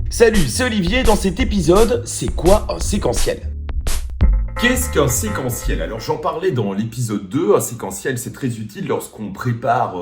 Salut, c'est Olivier. Dans cet épisode, c'est quoi un séquentiel ? Qu'est-ce qu'un séquentiel ? Alors j'en parlais dans l'épisode 2, un séquentiel c'est très utile lorsqu'on prépare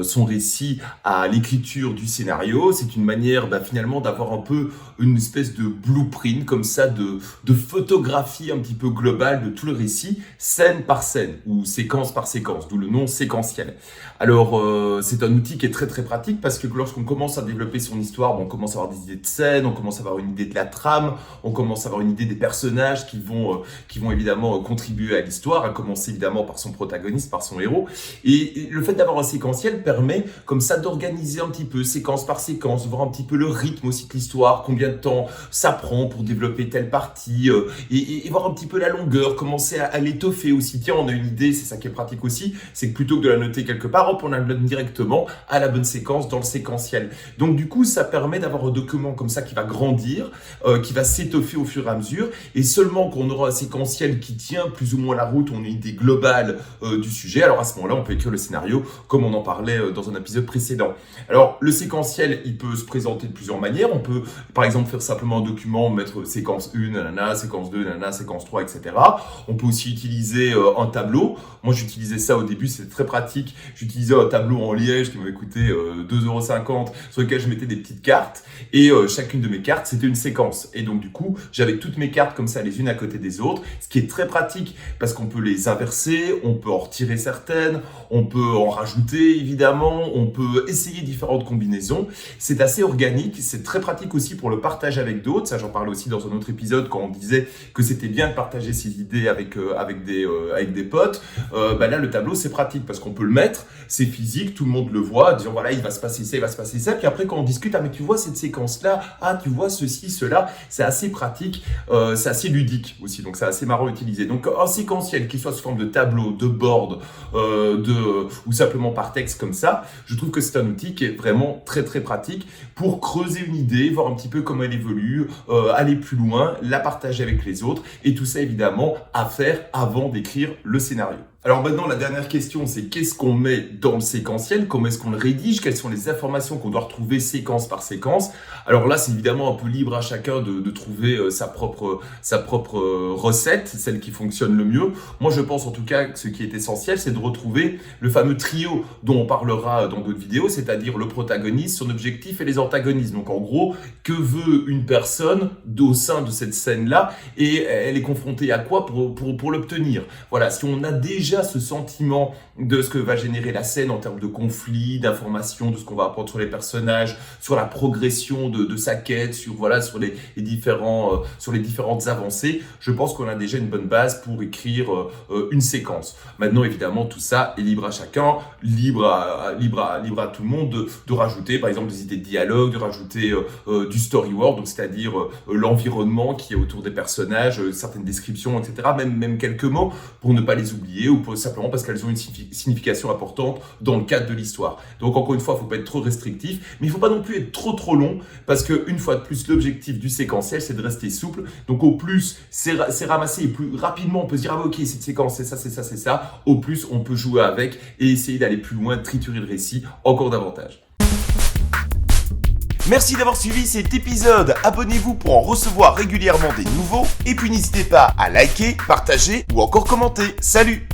son récit à l'écriture du scénario. C'est une manière finalement d'avoir un peu une espèce de blueprint comme ça, de photographie un petit peu globale de tout le récit, scène par scène ou séquence par séquence, d'où le nom séquentiel. Alors c'est un outil qui est très très pratique parce que lorsqu'on commence à développer son histoire, on commence à avoir des idées de scène, on commence à avoir une idée de la trame, on commence à avoir une idée des personnages qui vont évidemment contribuer à l'histoire, à commencer évidemment par son protagoniste, par son héros. Et le fait d'avoir un séquentiel permet comme ça d'organiser un petit peu, séquence par séquence, voir un petit peu le rythme aussi de l'histoire, combien de temps ça prend pour développer telle partie, et voir un petit peu la longueur, commencer à l'étoffer aussi. Tiens, on a une idée, c'est ça qui est pratique aussi, c'est que plutôt que de la noter quelque part, hop, on la note directement à la bonne séquence dans le séquentiel. Donc du coup, ça permet d'avoir un document comme ça qui va grandir, qui va s'étoffer au fur et à mesure, et seulement qu'on aura un séquentiel qui tient plus ou moins la route, on a une idée globale du sujet, alors à ce moment-là, on peut écrire le scénario comme on en parlait dans un épisode précédent. Alors, le séquentiel, il peut se présenter de plusieurs manières. On peut, par exemple, faire simplement un document, mettre séquence 1, nanana, séquence 2, nanana, séquence 3, etc. On peut aussi utiliser un tableau. Moi, j'utilisais ça au début, c'était très pratique. J'utilisais un tableau en liège qui m'avait coûté 2,50 € sur lequel je mettais des petites cartes. Et chacune de mes cartes, c'était une séquence. Et donc, du coup, j'avais toutes mes cartes comme ça, les unes à côté des autres. Ce qui est très pratique parce qu'on peut les inverser, on peut en retirer certaines, on peut en rajouter évidemment, on peut essayer différentes combinaisons. C'est assez organique, c'est très pratique aussi pour le partage avec d'autres. Ça, j'en parlais aussi dans un autre épisode quand on disait que c'était bien de partager ses idées avec des potes. Là, le tableau, c'est pratique parce qu'on peut le mettre, c'est physique, tout le monde le voit, disant voilà, il va se passer ça, il va se passer ça. Puis après, quand on discute, mais tu vois cette séquence-là, tu vois ceci, cela, c'est assez pratique, c'est assez ludique aussi, donc c'est assez marrant à utiliser. Donc un séquentiel qui soit sous forme de tableau, de board, ou simplement par texte comme ça, je trouve que c'est un outil qui est vraiment très très pratique pour creuser une idée, voir un petit peu comment elle évolue, aller plus loin, la partager avec les autres, et tout ça évidemment à faire avant d'écrire le scénario. Alors maintenant, la dernière question, c'est qu'est-ce qu'on met dans le séquentiel ? Comment est-ce qu'on le rédige ? Quelles sont les informations qu'on doit retrouver séquence par séquence ? Alors là, c'est évidemment un peu libre à chacun de trouver sa propre recette, celle qui fonctionne le mieux. Moi, je pense en tout cas que ce qui est essentiel, c'est de retrouver le fameux trio dont on parlera dans d'autres vidéos, c'est-à-dire le protagoniste, son objectif et les antagonistes. Donc en gros, que veut une personne au sein de cette scène-là et elle est confrontée à quoi pour l'obtenir ? Voilà, si on a déjà ce sentiment de ce que va générer la scène en termes de conflits, d'informations, de ce qu'on va apprendre sur les personnages, sur la progression de sa quête, sur les différentes avancées, je pense qu'on a déjà une bonne base pour écrire une séquence. Maintenant, évidemment, tout ça est libre à chacun, libre à tout le monde de rajouter, par exemple, des idées de dialogue, de rajouter du storyboard, donc c'est-à-dire l'environnement qui est autour des personnages, certaines descriptions, etc. Même quelques mots pour ne pas les oublier ou simplement parce qu'elles ont une signification importante dans le cadre de l'histoire. Donc encore une fois, il ne faut pas être trop restrictif, mais il ne faut pas non plus être trop long parce qu'une fois de plus, l'objectif du séquentiel, c'est de rester souple. Donc au plus, c'est ramassé et plus rapidement, on peut se dire ok, cette séquence, c'est ça, c'est ça, c'est ça. Au plus, on peut jouer avec et essayer d'aller plus loin, triturer le récit encore davantage. Merci d'avoir suivi cet épisode. Abonnez-vous pour en recevoir régulièrement des nouveaux. Et puis n'hésitez pas à liker, partager ou encore commenter. Salut!